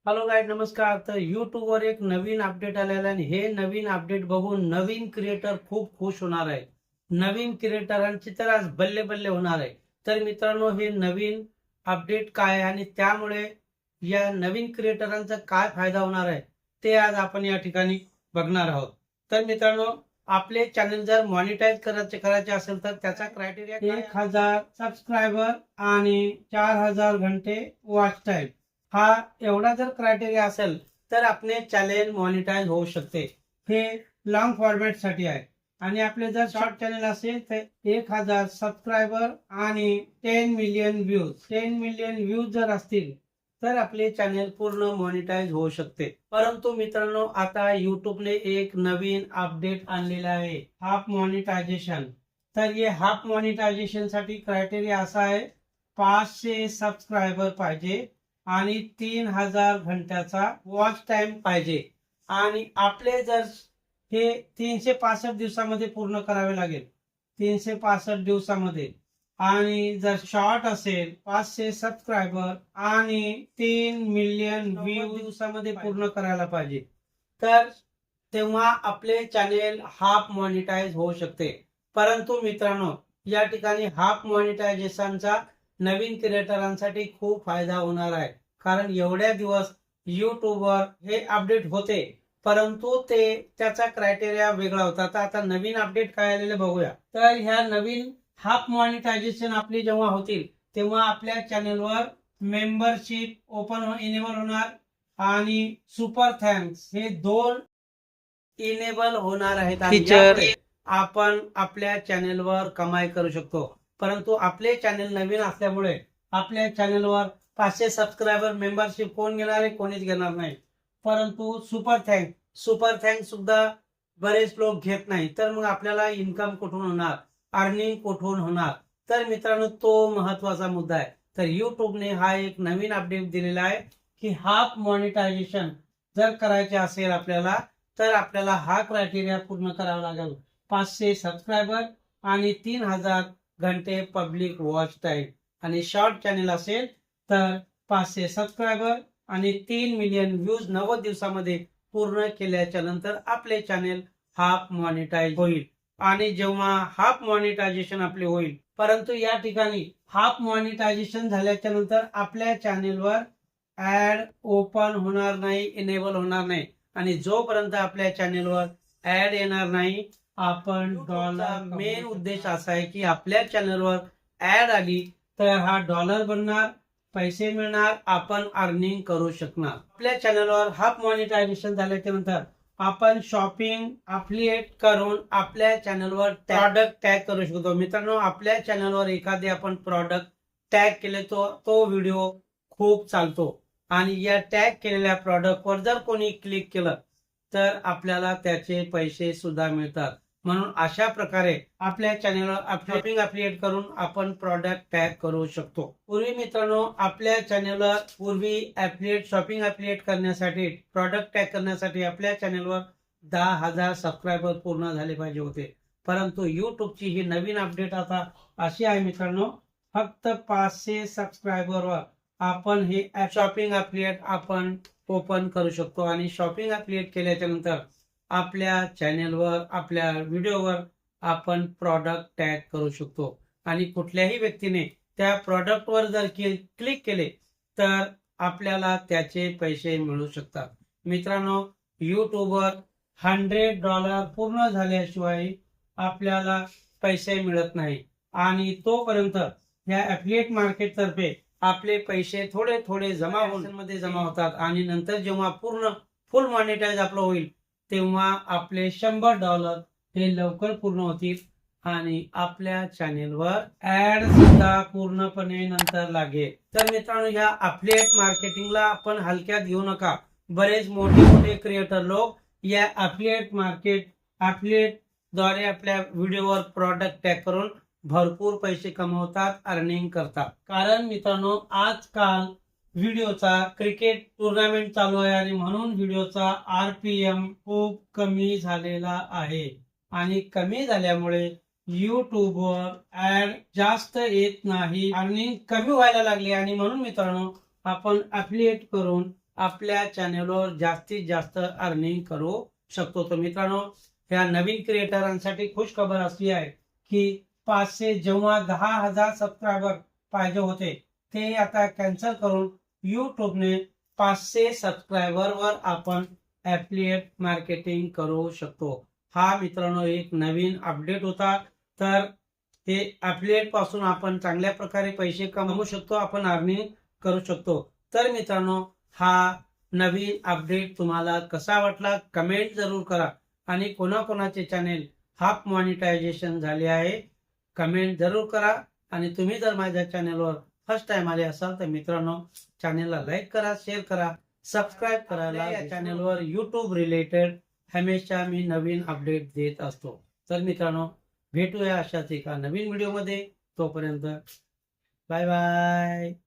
Hello guide, नमस्कार. तर YouTube वर एक नवीन अपडेट आलेला आहे आणि हे नवीन अपडेट बघून नवीन क्रिएटर खूप खुश होणार आहे. नवीन क्रिएटरांची तर आज बल्ले बल्ले होणार आहे. तर मित्रांनो, हे नवीन अपडेट काय आहे आणि त्यामुळे या नवीन क्रिएटरांचा काय फायदा होणार आहे ते आज आपण या ठिकाणी बघणार आहोत. तर मित्रांनो, आपले चॅनल जर मॉनिटाईज करायचे असेल तर त्याचा क्रायटेरिया 1000 सबस्क्रायबर आणि 4000 घंटे वॉच टाइम. हा एवढा जर क्रायटेरिया असेल तर आपले चॅनल मॉनिटाईज होऊ शकते. हे लॉंग फॉर्मॅट साठी आहे. आणि आपले जर शॉर्ट चॅनल असेल तर 1000 सबस्क्रायबर आणि 10 मिलियन व्ह्यूज जर असतील तर आपले चॅनल पूर्ण मॉनिटाईज होऊ शकते. परंतु मित्रांनो, आता युट्यूबने एक नवीन अपडेट आणलेला आहे, हाफ मॉनिटायझेशन. तर हे हाफ मॉनिटायझेशन साठी क्रायटेरिया असा आहे, 500 सबस्क्रायबर पाहिजे आणि 3000 घंट्याचा वॉच टाइम पाहिजे. आणि आपले जर हे 365 दिवसामध्ये पूर्ण करावे लागेल, 365 दिवसामध्ये. आणि जर शॉर्ट असेल 500 सबस्क्रायबर आणि 3 मिलियन व्ह्यू दिवसामध्ये पूर्ण करायला पाहिजे, तर तेव्हा आपले चॅनेल हाफ मॉनिटाईज होऊ शकते. परंतु मित्रांनो, या ठिकाणी हाफ मॉनिटायझेशनचा नवीन क्रिएटरांसाठी खूप फायदा होणार आहे. कारण एवढ्या दिवस युट्यूबवर हे अपडेट होते, परंतु त्याचा क्रायटेरिया वेगळा होता. तर आता नवीन अपडेट काय आलेलं बघूया. तर ह्या नवीन हाफ मॉनिटायझेशन आपली जेव्हा होतील तेव्हा आपल्या चॅनलवर मेंबरशिप इनेबल होणार आणि सुपर थँक्स हे 2 इनेबल होणार आहेत. फीचर आपण आपल्या चॅनलवर कमाई करू शकतो. परंतु आपले चॅनल नवीन असल्यामुळे आपल्या चॅनलवर 500 सबस्क्रायबर मेंबरशिप कोण घेणार आहे? कोणीच घेणार नाही. परंतु सुपर थँक सुद्धा बरेच लोक घेत नाही. तर मग आपल्याला इन्कम कुठून होणार, अर्निंग कुठून होणार? तर मित्रांनो, तो महत्वाचा मुद्दा आहे. तर युट्यूबने हा एक नवीन अपडेट दिलेला आहे की हाफ मॉनिटायझेशन जर करायचे असेल आपल्याला, तर आपल्याला हा क्रायटेरिया पूर्ण करावा लागेल. 500 सबस्क्रायबर आणि 3000 घंटे पब्लिक वॉच टाइम. आणि शॉर्ट चॅनल असेल तर 500 सबस्क्रायबर आणि 3 मिलियन व्ह्यूज 90 दिवसामध्ये पूर्ण केल्याच्या नंतर आपले चॅनल हाफ मॉनिटाईज होईल. आणि जेव्हा हाफ मॉनिटायझेशन आपले होईल, परंतु या ठिकाणी हाफ मॉनिटायझेशन झाल्याच्या नंतर आपल्या चॅनलवर ऍड ओपन होणार नाही, इनेबल होणार नाही. आणि जोपर्यंत आपल्या चॅनलवर ऍड येणार नाही, आपण डॉलर, मेन उद्देश असा आहे की आपल्या चॅनलवर ऍड आली तर हा डॉलर बनणार, पैसे मिळणार, आपण अर्निंग करू शकणार. आपल्या चॅनलवर हाफ मॉनिटायझेशन झाल्याच्या नंतर आपण शॉपिंग अफिलिएट करून आपल्या चॅनलवर प्रॉडक्ट टॅग करू शकतो. मित्रांनो, आपल्या चॅनलवर एखादे आपण प्रॉडक्ट टॅग केले तो व्हिडिओ खूप चालतो. आणि या टॅग केलेल्या प्रॉडक्टवर जर कोणी क्लिक केलं तर आपल्याला त्याचे पैसे सुद्धा मिळतात. म्हणून अशा प्रकारे आपल्या चॅनलवर शॉपिंग अफिलिएट करून आपण प्रॉडक्ट टॅग करू शकतो. पूर्वी मित्रांनो, आपल्या चॅनलवर शॉपिंग अफिलिएट करण्यासाठी, प्रॉडक्ट टॅग करण्यासाठी आपल्या चॅनलवर 10,000 सबस्क्रायबर पूर्ण झाले पाहिजे होते. परंतु युट्यूबची ही नवीन अपडेट आता अशी आहे मित्रांनो, फक्त 500 सबस्क्रायबरवर आपण हे शॉपिंग अफिलिएट आपण ओपन करू शकतो. आणि शॉपिंग अफिलिएट केल्याच्या नंतर आपल्या चॅनलवर, आपल्या व्हिडिओवर आपण प्रॉडक्ट टॅग करू शकतो. आणि कुठल्याही व्यक्तीने त्या प्रॉडक्टवर जर क्लिक केले तर आपल्याला त्याचे पैसे मिळू शकतात. मित्रांनो, युट्यूबवर $100 पूर्ण झाल्याशिवाय आपल्याला पैसे मिळत नाही. आणि तोपर्यंत या अफिलिएट मार्केट तर्फे आपले पैसे थोडे थोडे जमा होतात. आणि नंतर जेव्हा पूर्ण फुल मॉनिटाईज आपलं होईल तेव्हा आपले $100 हे लवकर पूर्ण होतील आणि आपल्या चॅनेलवर ऍड सुद्धा पूर्णपणे नंतर लागेल. तर मित्रांनो, या अफिलिएट मार्केटिंगला आपण हलक्यात घेऊ नका. बरेच मोठे क्रिएटर लोक या अफिलिएट द्वारे आपल्या व्हिडिओवर प्रॉडक्ट टॅग करून भरपूर पैसे कमवतात, अर्निंग करतात. कारण मित्रांनो, आजकाल व्हिडिओचा क्रिकेट टुर्नामेंट चालू आहे आणि म्हणून व्हिडिओचा RPM खूप कमी झालेला आहे. आणि कमी झाल्यामुळे युट्यूबवर ऍड जास्त येत नाही, अर्निंग कमी व्हायला लागली. आणि म्हणून मित्रांनो, आपण अफिलिएट करून आपल्या चॅनलवर जास्तीत जास्त अर्निंग करू शकतो. तर मित्रांनो, ह्या नवीन क्रिएटरांसाठी खुश खबर अशी आहे की 500 जेव्हा 10,000 सबस्क्रायबर पाहिजे होते ते आता कॅन्सल करून युट्यूबने 500 सबस्क्रायबरवर आपण ॲफिलिएट मार्केटिंग करू शकतो. हा मित्रांनो एक नवीन अपडेट होता. तर हे ॲफिलिएट पासून आपण चांगल्या प्रकारे पैसे कमवू शकतो, आपण अर्निंग करू शकतो. तर मित्रांनो, हा नवीन अपडेट तुम्हाला कसा वाटला कमेंट जरूर करा. आणि कोणाकोणाचे चॅनेल हाफ मॉनिटायझेशन झाले आहे कमेंट जरूर करा. आणि तुम्ही जर माझ्या चॅनेलवर फर्स्ट टाइम आले असाल तर मित्रांनो, चॅनेलला लाईक करा, शेअर करा, सबस्क्राईब करायला. या चॅनेलवर यूट्यूब रिलेटेड हमेशा मी नवीन अपडेट देत असतो. तर मित्रांनो, भेटूया अशाच एका नवीन व्हिडिओमध्ये. तोपर्यंत बाय बाय.